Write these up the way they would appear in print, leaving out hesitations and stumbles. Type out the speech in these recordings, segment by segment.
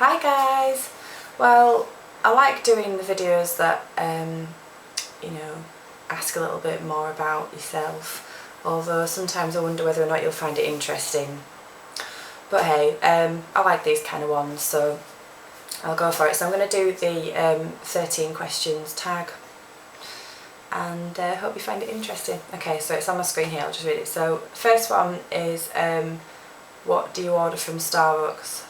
Hi guys! Well, I like doing the videos that, ask a little bit more about yourself, although sometimes I wonder whether or not you'll find it interesting. But hey, I like these kind of ones, so I'll go for it. So I'm going to do the 13 questions tag, and hope you find it interesting. Okay, so it's on my screen here, I'll just read it. So first one is, what do you order from Starbucks?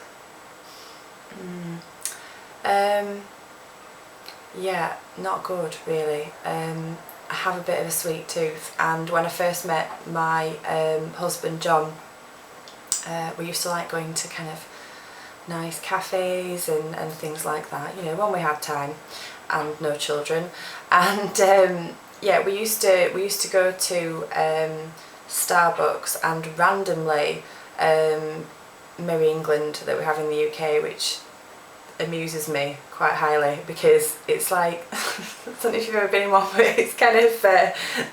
Yeah, not good really. I have a bit of a sweet tooth, and when I first met my husband John, we used to like going to kind of nice cafes and things like that, you know, when we had time and no children. And yeah, we used to go to Starbucks, and randomly Merry England that we have in the UK, which amuses me quite highly because it's like, I don't know if you've ever been in one, but it's kind of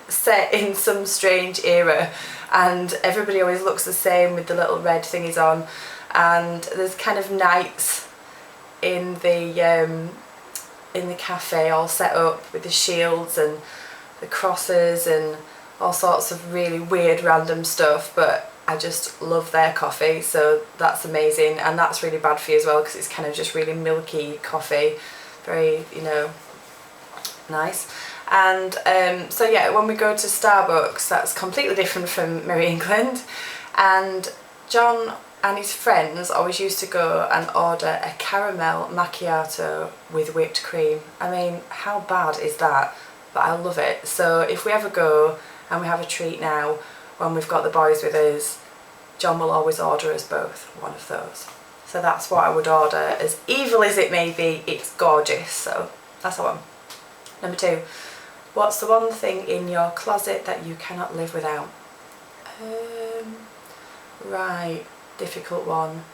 set in some strange era, and everybody always looks the same with the little red thingies on, and there's kind of knights in the cafe all set up with the shields and the crosses and all sorts of really weird random stuff, but I just love their coffee, so that's amazing. And that's really bad for you as well because it's kind of just really milky coffee, very, you know, nice. And so yeah, when we go to Starbucks, that's completely different from Merry England. And John and his friends always used to go and order a caramel macchiato with whipped cream. I mean, how bad is that? But I love it. So if we ever go and we have a treat now, when we've got the boys with us, John will always order us both one of those. So that's what I would order. As evil as it may be, it's gorgeous, so that's the one. Number 2, what's the one thing in your closet that you cannot live without? Right, difficult one.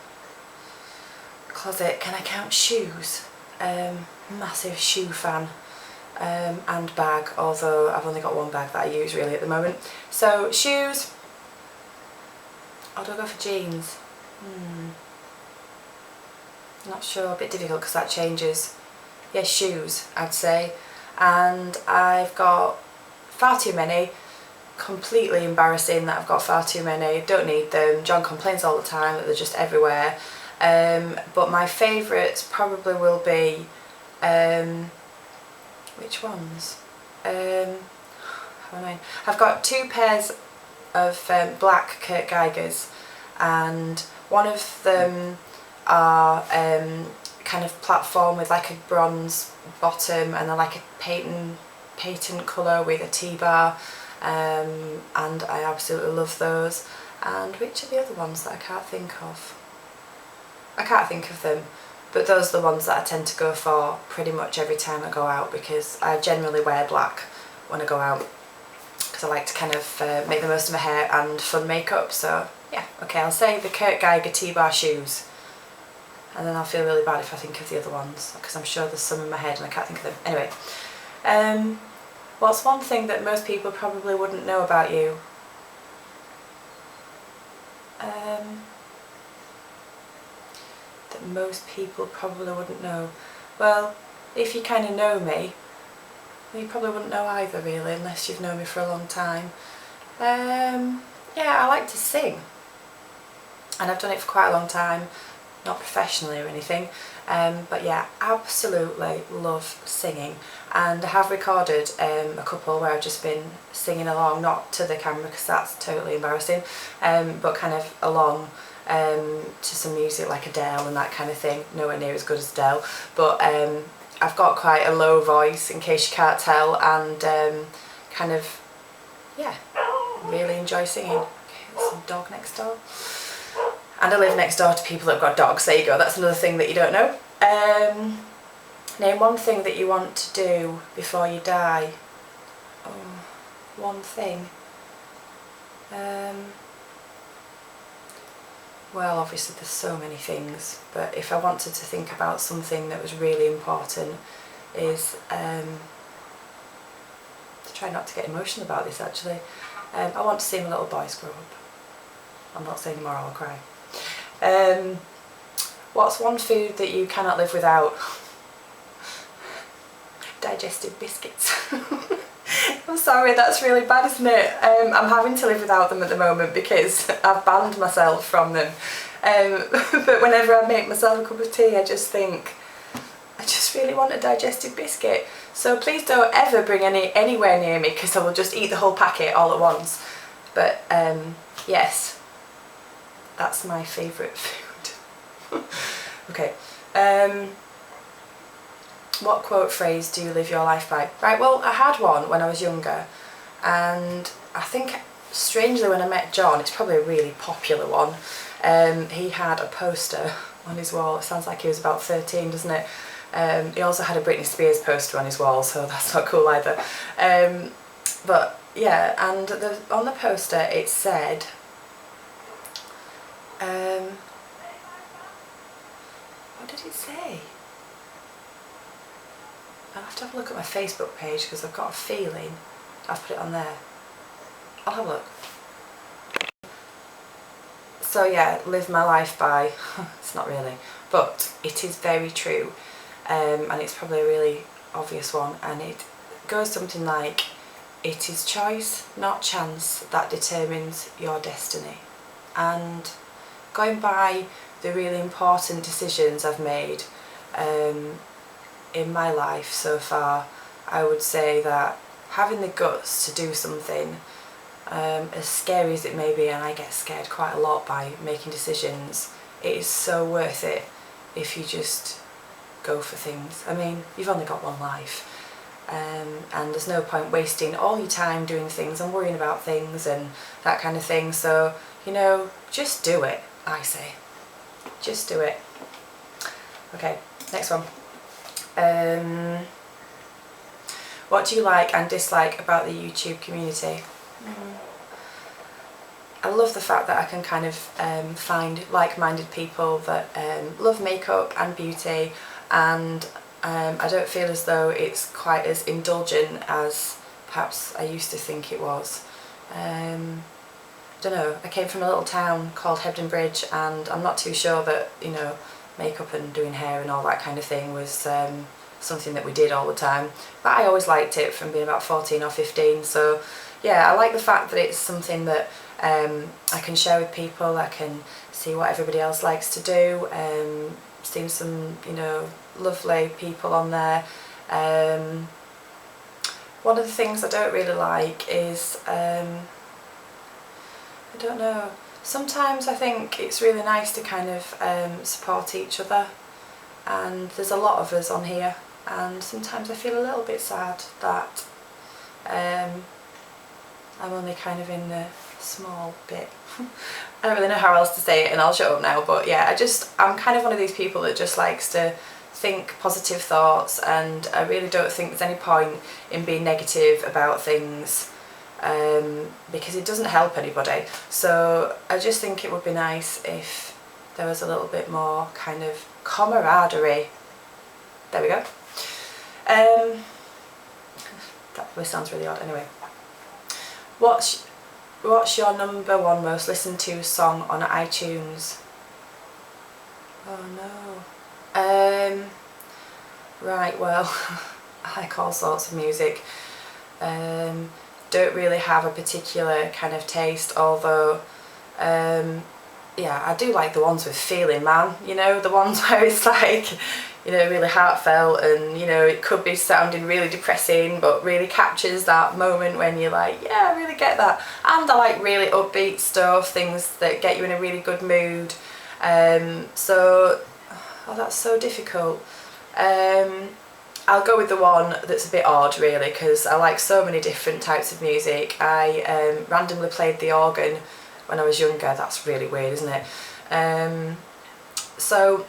Closet, can I count shoes? Massive shoe fan. And bag, although I've only got one bag that I use really at the moment. So shoes, or do I go for jeans? Not sure, a bit difficult because that changes. Yeah, shoes I'd say. And I've got far too many, completely embarrassing that I've got far too many, don't need them. John complains all the time that they're just everywhere. But my favourites probably will be, which ones? I've got 2 pairs of black Kurt Geigers, and one of them are kind of platform with like a bronze bottom, and they're like a patent colour with a T-bar, and I absolutely love those. And which are the other ones that I can't think of? I can't think of them. But those are the ones that I tend to go for pretty much every time I go out, because I generally wear black when I go out because I like to kind of make the most of my hair and fun makeup. So yeah, okay, I'll say the Kurt Geiger T-bar shoes, and then I'll feel really bad if I think of the other ones because I'm sure there's some in my head and I can't think of them. Anyway, what's one thing that most people probably wouldn't know about you? That most people probably wouldn't know. Well, if you kind of know me, you probably wouldn't know either really, unless you've known me for a long time. Yeah, I like to sing, and I've done it for quite a long time, not professionally or anything, but yeah, absolutely love singing. And I have recorded a couple where I've just been singing along, not to the camera because that's totally embarrassing, but kind of along to some music like Adele and that kind of thing. Nowhere near as good as Adele, but I've got quite a low voice in case you can't tell, and kind of, yeah, really enjoy singing. Okay, there's some dog next door. And I live next door to people that have got dogs. There you go, that's another thing that you don't know. Name one thing that you want to do before you die. Oh, one thing. Well, obviously there's so many things, but if I wanted to think about something that was really important, is to try not to get emotional about this actually. I want to see my little boys grow up. I'm not saying tomorrow I'll cry. What's one food that you cannot live without? Digestive biscuits. I'm sorry, that's really bad, isn't it? I'm having to live without them at the moment because I've banned myself from them. But whenever I make myself a cup of tea, I just think, I just really want a digestive biscuit. So please don't ever bring any anywhere near me because I will just eat the whole packet all at once. But yes, that's my favourite food. Okay. What quote phrase do you live your life by? Right, well, I had one when I was younger, and I think strangely when I met John, it's probably a really popular one. He had a poster on his wall. It sounds like he was about 13, doesn't it? He also had a Britney Spears poster on his wall, so that's not cool either. But yeah, and on the poster it said, what did it say? I'll have to have a look at my Facebook page because I've got a feeling I've put it on there. I'll have a look. So yeah, live my life by, it's not really, but it is very true, and it's probably a really obvious one, and it goes something like, it is choice, not chance, that determines your destiny. And going by the really important decisions I've made in my life so far, I would say that having the guts to do something, as scary as it may be, and I get scared quite a lot by making decisions, it is so worth it if you just go for things. I mean, you've only got one life, and there's no point wasting all your time doing things and worrying about things and that kind of thing. So, you know, just do it, I say. Just do it. Okay, next one. What do you like and dislike about the YouTube community? I love the fact that I can kind of find like-minded people that love makeup and beauty, and I don't feel as though it's quite as indulgent as perhaps I used to think it was. I don't know, I came from a little town called Hebden Bridge, and I'm not too sure that, you know, makeup and doing hair and all that kind of thing was something that we did all the time, but I always liked it from being about 14 or 15. So yeah, I like the fact that it's something that I can share with people. I can see what everybody else likes to do, seen some, you know, lovely people on there. One of the things I don't really like is, I don't know, sometimes I think it's really nice to kind of support each other, and there's a lot of us on here, and sometimes I feel a little bit sad that I'm only kind of in the small bit. I don't really know how else to say it, and I'll shut up now, but yeah, I'm kind of one of these people that just likes to think positive thoughts, and I really don't think there's any point in being negative about things, because it doesn't help anybody. So I just think it would be nice if there was a little bit more kind of camaraderie. There we go. That probably sounds really odd. Anyway, what's your #1 most listened to song on iTunes? Oh no. Right, well, I like all sorts of music. Don't really have a particular kind of taste, although yeah, I do like the ones with feeling, man, you know, the ones where it's like, you know, really heartfelt, and you know, it could be sounding really depressing but really captures that moment when you're like, yeah, I really get that. And I like really upbeat stuff, things that get you in a really good mood. So, oh, that's so difficult. I'll go with the one that's a bit odd, really, because I like so many different types of music. I randomly played the organ when I was younger. That's really weird, isn't it? So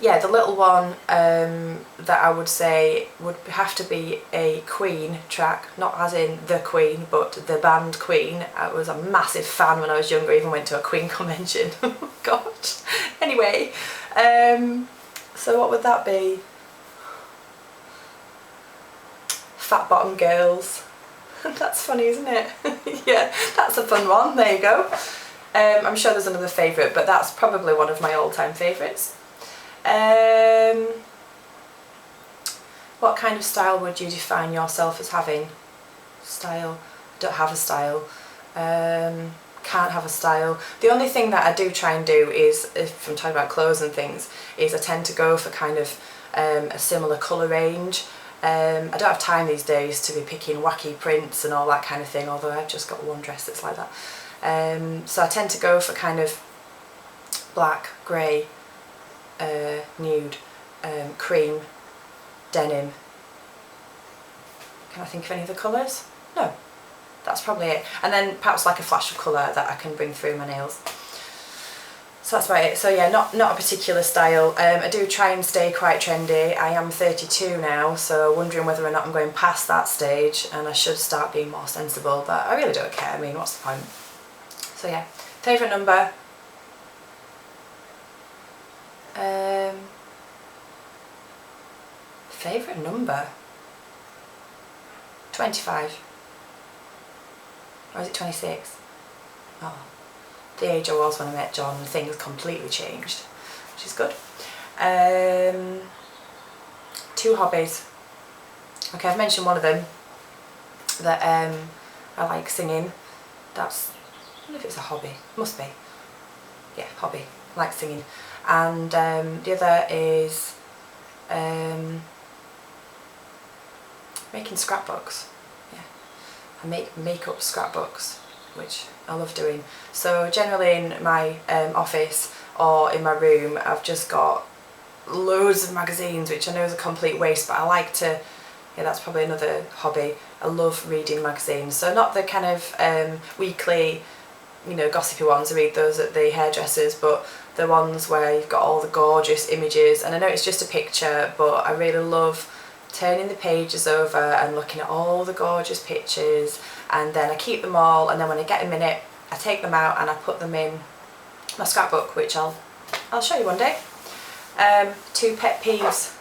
yeah, the little one that I would say would have to be a Queen track, not as in the Queen, but the band Queen. I was a massive fan when I was younger, even went to a Queen convention. Gosh. Anyway, so what would that be? Fat Bottom Girls. That's funny, isn't it? Yeah, that's a fun one. There you go. I'm sure there's another favourite, but that's probably one of my all-time favourites. What kind of style would you define yourself as having? Style? I don't have a style. Can't have a style. The only thing that I do try and do is, if I'm talking about clothes and things, is I tend to go for kind of a similar colour range. I don't have time these days to be picking wacky prints and all that kind of thing, although I've just got one dress that's like that. So I tend to go for kind of black, grey, nude, cream, denim. Can I think of any other colours? No, that's probably it. And then perhaps like a flash of colour that I can bring through my nails. So that's about it. So yeah, not a particular style. I do try and stay quite trendy. I am 32 now, so wondering whether or not I'm going past that stage and I should start being more sensible, but I really don't care. I mean, what's the point? So yeah, favourite number. Favourite number? 25. Or is it 26? Oh, the age I was when I met John, things completely changed, which is good. 2 hobbies. Okay, I've mentioned one of them, that I like singing. That's, I don't know if it's a hobby, must be. Yeah, hobby, I like singing. And the other is making scrapbooks. Yeah, I make makeup scrapbooks, which I love doing. So generally in my office or in my room, I've just got loads of magazines, which I know is a complete waste, but I like to, yeah, that's probably another hobby. I love reading magazines. So not the kind of weekly, you know, gossipy ones, I read those at the hairdressers, but the ones where you've got all the gorgeous images, and I know it's just a picture, but I really love turning the pages over and looking at all the gorgeous pictures, and then I keep them all, and then when I get a minute I take them out and I put them in my scrapbook, which I'll show you one day. 2 pet peeves.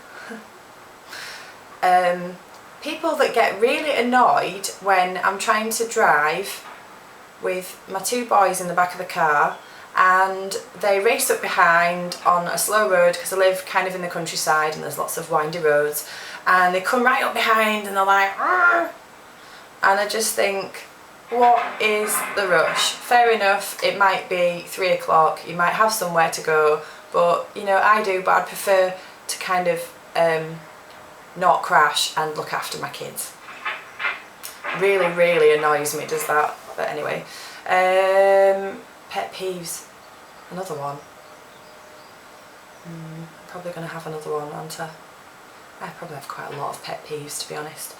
People that get really annoyed when I'm trying to drive with my 2 boys in the back of the car and they race up behind on a slow road, because I live kind of in the countryside and there's lots of windy roads, and they come right up behind and they're like, "Arr!" And I just think, what is the rush? Fair enough, it might be 3 o'clock, you might have somewhere to go, but you know, I do, but I'd prefer to kind of not crash and look after my kids. Really, really annoys me, does that? But anyway, pet peeves, another one. Probably going to have another one, aren't I? I probably have quite a lot of pet peeves, to be honest.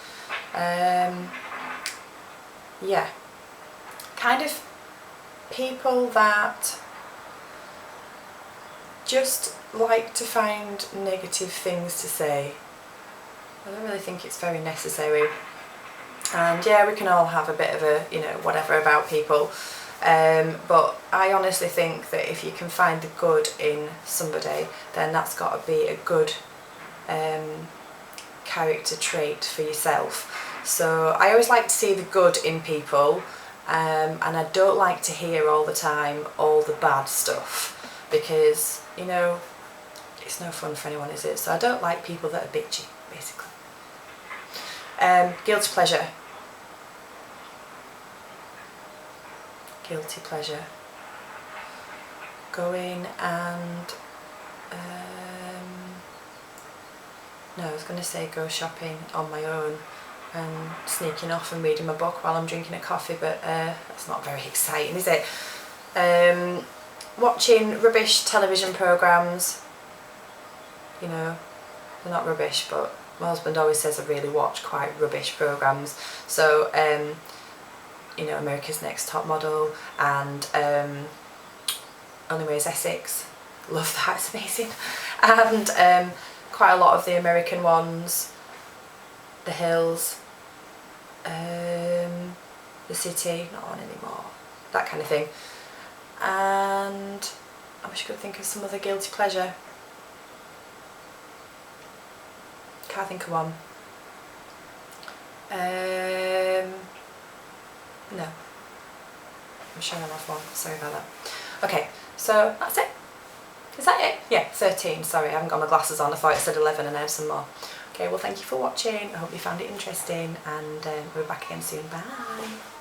Yeah, kind of people that just like to find negative things to say. I don't really think it's very necessary. And yeah, we can all have a bit of a, you know, whatever about people, but I honestly think that if you can find the good in somebody, then that's got to be a good character trait for yourself. So I always like to see the good in people, and I don't like to hear all the time all the bad stuff, because, you know, it's no fun for anyone, is it? So I don't like people that are bitchy, basically. Guilty pleasure. Guilty pleasure. Going and no, I was going to say go shopping on my own and sneaking off and reading my book while I'm drinking a coffee, but that's not very exciting, is it? Watching rubbish television programmes. You know, they're not rubbish, but my husband always says I really watch quite rubbish programmes. So, you know, America's Next Top Model and Only Way is Essex. Love that, it's amazing. And quite a lot of the American ones. The Hills. The City, not on anymore. That kind of thing. And I wish I could think of some other guilty pleasure. Can't think of one. No. I'm sure I'll have one. Sorry about that. Okay, so that's it. Is that it? Yeah, 13, sorry, I haven't got my glasses on, I thought it said 11 and I have some more. Okay, well thank you for watching, I hope you found it interesting, and we'll be back again soon, bye!